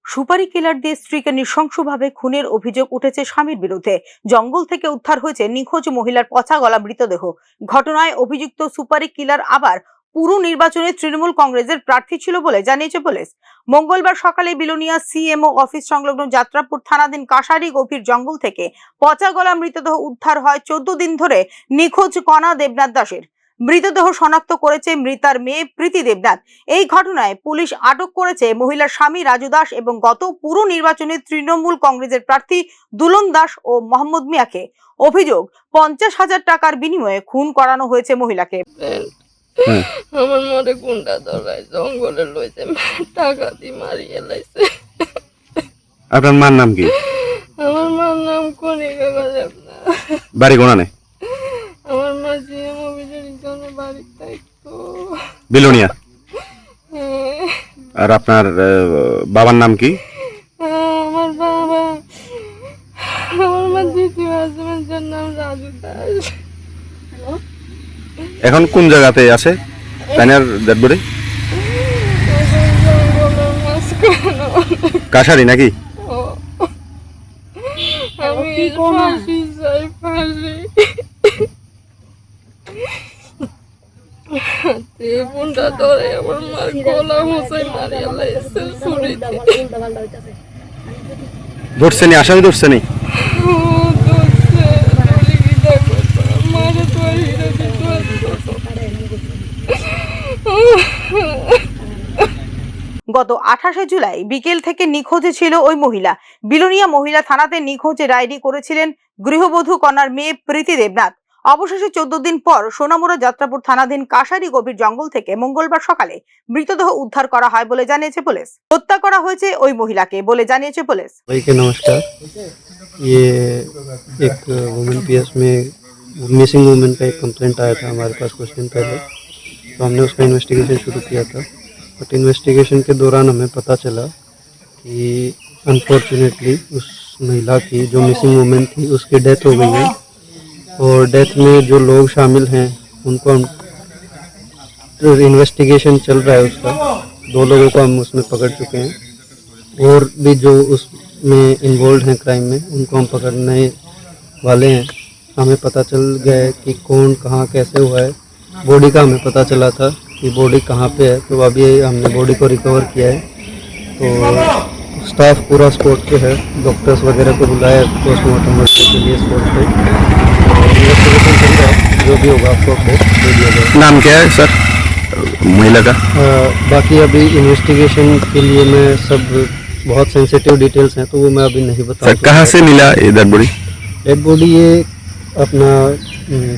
সুপারি কিলার দিয়ে স্ত্রীকে নৃশংসভাবে খুনের অভিযোগ উঠেছে স্বামীর বিরুদ্ধে। জঙ্গল থেকে উদ্ধার হয়েছে নিখোঁজ মহিলার পচা গলা মৃতদেহ। ঘটনায় অভিযুক্ত সুপারি কিলার আবার পুরো নির্বাচনে তৃণমূল কংগ্রেসের প্রার্থী ছিল বলে জানিয়েছে পুলিশ। মঙ্গলবার সকালে বিলোনিয়া সিএমও অফিস সংলগ্ন যাত্রাপুর থানাধীন কাশারি গভীর জঙ্গল থেকে পচা গলা মৃতদেহ উদ্ধার হয়। 14 দিন ধরে নিখোঁজ কণা দেবনাথ দাসের মৃতদেহ শনাক্ত করেছে মৃতার মেয়ে প্রীতি দেবনাথ। এই ঘটনায় পুলিশ আটক করেছে মহিলার স্বামী রাজু দাস এবং গত পুরো নির্বাচনে তৃণমূল কংগ্রেসের প্রার্থী দুলন দাস ও মোহাম্মদ মিয়াকে। অভিযোগ, 50,000 টাকার বিনিময়ে খুন করানো হয়েছে মহিলাকে। আমার মনে গুন্ডা ধরায় জঙ্গলে লইছে, টাকা দিয়ে মারিয়ে লাইছে। আপনার মার নাম কি? আমার মার নাম কণিকা দেবনাথ। বাড়ি কোনানে? আমার মা জিএম অফিসের জন্য বাড়ির থাকতো বিলোনিয়া। আর আপনার বাবার নাম কি? আমার মার দ্বিতীয় হাজবেন্ডের নাম রাজু দাস। এখন কোন জায়গাতে আছে তাইনার ডেড বডি? কাশারি নাকি? আমি ফাঁসি চাই, ফাঁসি। গুন্ডা ধরে আমার মার গলা মুছে মারিয়ে লাইছে ছুরিতে। ধরছেনি? আসামি ধরছেনি? গত 28শে জুলাই বিকেল থেকে নিখোঁজে ছিল ওই মহিলা। বিলোনিয়া মহিলা থানাতে নিখোঁজে ডায়েরি করেছিলেন গৃহবধূ কন্যার মেয়ে প্রীতি দেবনাথ। অবশেষে 14 দিন পর সোনামুড়া যাত্রাপুর থানাধীন কাশারি গভীর জঙ্গল থেকে মঙ্গলবার সকালে মৃতদেহ উদ্ধার করা হয় বলে জানিয়েছে পুলিশ। হত্যা করা হয়েছে ওই মহিলাকে বলে জানিয়েছে পুলিশ। भाई नमस्कार, ये एक वुमेन पीएस में मिसिंग वुमेन का एक कंप्लेंट आया था हमारे पास कुछ दिन पहले, तो हमने उसका इन्वेस्टिगेशन शुरू किया था। बट इन्वेस्टिगेशन के दौरान हमें पता चला कि अनफॉर्चुनेटली उस महिला की जो मिसिंग वुमेन थी उसकी डेथ हो गई है, और डेथ में जो लोग शामिल हैं उनको हम इन्वेस्टिगेशन चल रहा है उसका। 2 लोगों को हम उसमें पकड़ चुके हैं, और भी जो उसमें इन्वॉल्व हैं क्राइम में उनको हम पकड़ने वाले हैं। हमें पता चल गया है कि कौन कहाँ कैसे हुआ है। बॉडी का हमें पता चला था कि बॉडी कहाँ पे है, तो अभी हमने बॉडी को रिकवर किया है। तो स्टाफ पूरा स्पॉट पे है, डॉक्टर्स वगैरह को बुलाया पोस्टमार्टम के लिए स्पॉट पे। इन्वेस्टिगेशन चल रहा है, जो भी होगा आपको अपडेट दे दिया जाएगा। नाम क्या है सर महिला का? बाकी अभी इन्वेस्टिगेशन के लिए मैं सब बहुत सेंसिटिव डिटेल्स हैं, तो वो मैं अभी नहीं बता सकता। कहाँ से मिला ये डेड बॉडी? डेड बॉडी ये अपना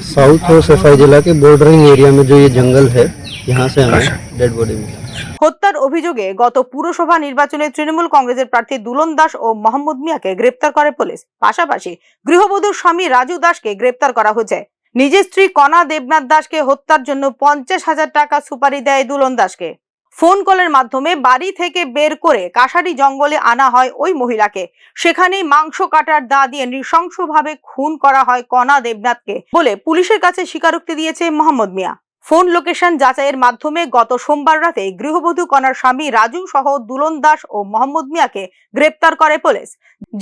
साउथ और सफाई जिला के बॉर्डरिंग एरिया में जो ये जंगल है, यहाँ से हमें डेड बॉडी मिला। হত্যার অভিযোগে গত পুরসভা নির্বাচনে তৃণমূল কংগ্রেসের প্রার্থী দুলন দাস ও মোহাম্মদ মিয়াকে গ্রেপ্তার করে পুলিশ। পাশাপাশি গৃহবধূর স্বামী রাজু দাসকে গ্রেপ্তার করা হয়েছে। নিজের স্ত্রী কণা দেবনাথ দাসকে হত্যার জন্য 50,000 টাকা সুপারি দেয় দুলন দাসকে। ফোন কলের মাধ্যমে বাড়ি থেকে বের করে কাশারি জঙ্গলে আনা হয় ওই মহিলাকে। সেখানেই মাংস কাটার দা দিয়ে নৃশংসভাবে খুন করা হয় কণা দেবনাথকে বলে পুলিশের কাছে স্বীকারোক্তি দিয়েছে মোহাম্মদ মিয়া। ফোন লোকেশন যাচাইয়ের মাধ্যমে গত সোমবার রাতে গৃহবধূ কণার স্বামী রাজু সহ দুলন দাস ও মোহাম্মদ মিয়াকে গ্রেপ্তার করে পুলিশ।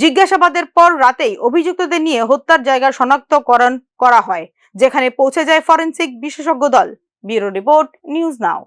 জিজ্ঞাসাবাদের পর রাতেই অভিযুক্তদের নিয়ে হত্যার জায়গা শনাক্তকরণ করা হয়, যেখানে পৌঁছে যায় ফরেনসিক বিশেষজ্ঞ দল। Bureau report, news now.